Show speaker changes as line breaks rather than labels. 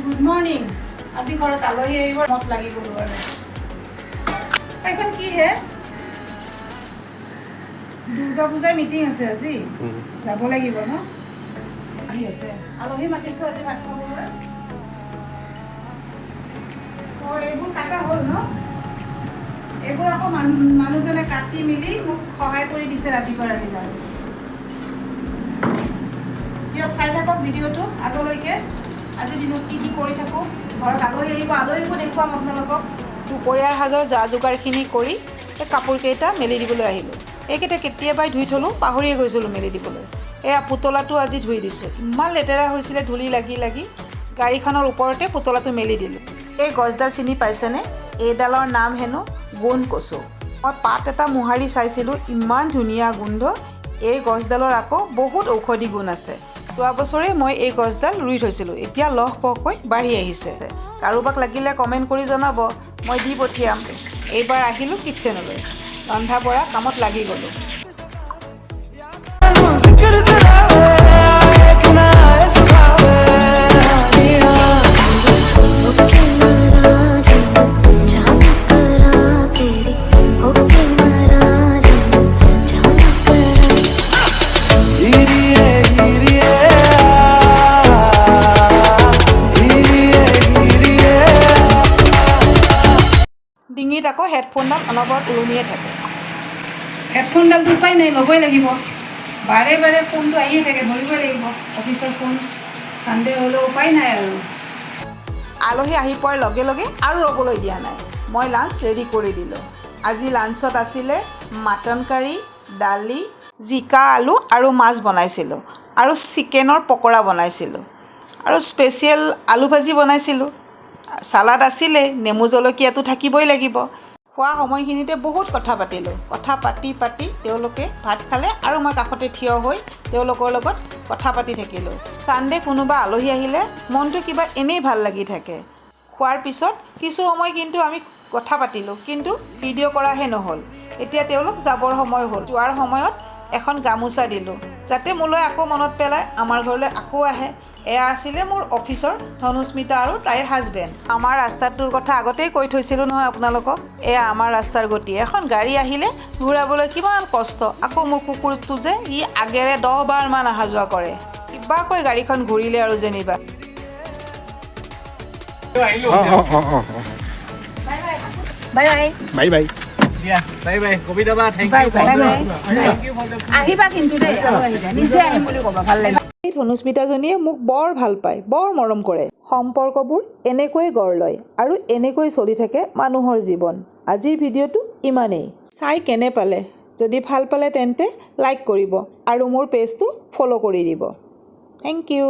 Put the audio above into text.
Good morning. আজি ঘৰত আলহী আহিব, মত লাগি গ'লো আৰু।
এখন কি হে? দুৰ্গা পূজাৰ মিটিং আছে আজি। যাব লাগিব ন? আহি আছে। আলহী মাতিছো আজি ভাত খাবলৈ। এইবোৰ কাটা হ'ল ন? এইবোৰ আকৌ মানুহজনে কাটি মেলি মোক সহায় কৰি দিছে ৰাতিপুৱা। দিয়ক চাই থাকক ভিডিঅ'টো আগলৈকে। আজিৰ দিনত কি কি কৰি থাকোঁ। ঘৰত আলহী আহিব, আলহীকো দেখুৱাম আপোনালোকক। দুপৰীয়াৰ সাজৰ যা যোগাৰখিনি কৰি এই কাপোৰকেইটা মেলি দিবলৈ আহিলোঁ। এইকেইটা কেতিয়াবাই ধুই থলোঁ, পাহৰিয়ে গৈছিলোঁ মেলি দিবলৈ। এয়া পুতলাটো আজি ধুই দিছোঁ। ইমান লেতেৰা হৈছিলে ধূলি লাগি লাগি। গাড়ীখনৰ ওপৰতে পুতলাটো মেলি দিলোঁ। এই গছডাল চিনি পাইছেনে? এইডালৰ নাম হেনো গোন্ধ কচু। মই পাত এটা মোহাৰি চাইছিলোঁ, ইমান ধুনীয়া গোন্ধ। এই গছডালৰ আকৌ বহুত ঔষধি গুণ আছে। যোৱা বছৰে মই এই গছডাল ৰুই থৈছিলোঁ, এতিয়া লহপহকৈ বাঢ়ি আহিছে। কাৰোবাক লাগিলে কমেণ্ট কৰি জনাব, মই দি পঠিয়াম। এইবাৰ আহিলোঁ কিটচেনলৈ, ৰন্ধা বঢ়া কামত লাগি গ'লোঁ। ডিঙিত আকৌ হেডফোনডাল অনবৰত ওলমিয়ে থাকে।
হেডফোনডালটো উপায় নাই, ল'বই লাগিব। বাৰে বাৰে ফোনটো আহিয়ে থাকে, ধৰিবই লাগিব। অফিচৰ ফোন, ছানডে হ'লেও উপায় নাই আৰু।
আলহী আহি পোৱাৰ লগে লগে আৰু ৰ'বলৈ দিয়া নাই। মই লাঞ্চ ৰেডি কৰি দিলোঁ। আজি লাঞ্চত আছিলে মাটন কাৰী, দালি, জিকা আলু আৰু মাছ বনাইছিলোঁ, আৰু চিকেনৰ পকৰা বনাইছিলোঁ, আৰু স্পেচিয়েল আলু ভাজি বনাইছিলোঁ। চালাড আছিলে, নেমু জলকীয়াটো থাকিবই লাগিব। খোৱা সময়খিনিতে বহুত কথা পাতিলোঁ। কথা পাতি পাতি তেওঁলোকে ভাত খালে আৰু মই কাষতে থিয় হৈ তেওঁলোকৰ লগত কথা পাতি থাকিলোঁ। ছানডে কোনোবা আলহী আহিলে মনটো কিবা এনেই ভাল লাগি থাকে। খোৱাৰ পিছত কিছু সময় কিন্তু আমি কথা পাতিলোঁ, কিন্তু ভিডিঅ' কৰাহে নহ'ল। এতিয়া তেওঁলোক যাবৰ সময় হ'ল। যোৱাৰ সময়ত এখন গামোচা দিলোঁ, যাতে মোলৈ আকৌ মনত পেলাই আমাৰ ঘৰলৈ আকৌ আহে। এয়া আছিলে মোৰ অফিচৰ ধনুস্মিতা আৰু তাইৰ হাজবেণ্ড। আমাৰ ৰাস্তাটোৰ কথা আগতেই কৈ থৈছিলোঁ নহয় আপোনালোকক। এয়া আমাৰ ৰাস্তাৰ গতি। এখন গাড়ী আহিলে ঘূৰাবলৈ কিমান কষ্ট। আকৌ মোৰ কুকুৰটো যে ই আগেৰে 10 বাৰমান অহা যোৱা কৰে। কিবাকৈ গাড়ীখন ঘূৰিলে আৰু যেনিবা।
Bye bye.
Bye bye.
বাই বাই কবিতা বা thank
bye
you
bye.
For the
আহিবা কিন্তু দেই, আৰু আহিবা। নিজে আহিম বুলি ক'বা, ভাল লাগিব।
এই ধনুস্মিতাজনীয়ে মোক বৰ ভাল পায়, বৰ মৰম কৰে। সম্পৰ্কবোৰ এনেকৈয়ে গঢ় লয় আৰু এনেকৈ চলি থাকে মানুহৰ জীৱন। আজিৰ ভিডিঅ'টো ইমানেই। চাই কেনে পালে? যদি ভাল পালে তেন্তে লাইক কৰিব আৰু মোৰ পেজটো ফ'ল' কৰি দিব। Thank U.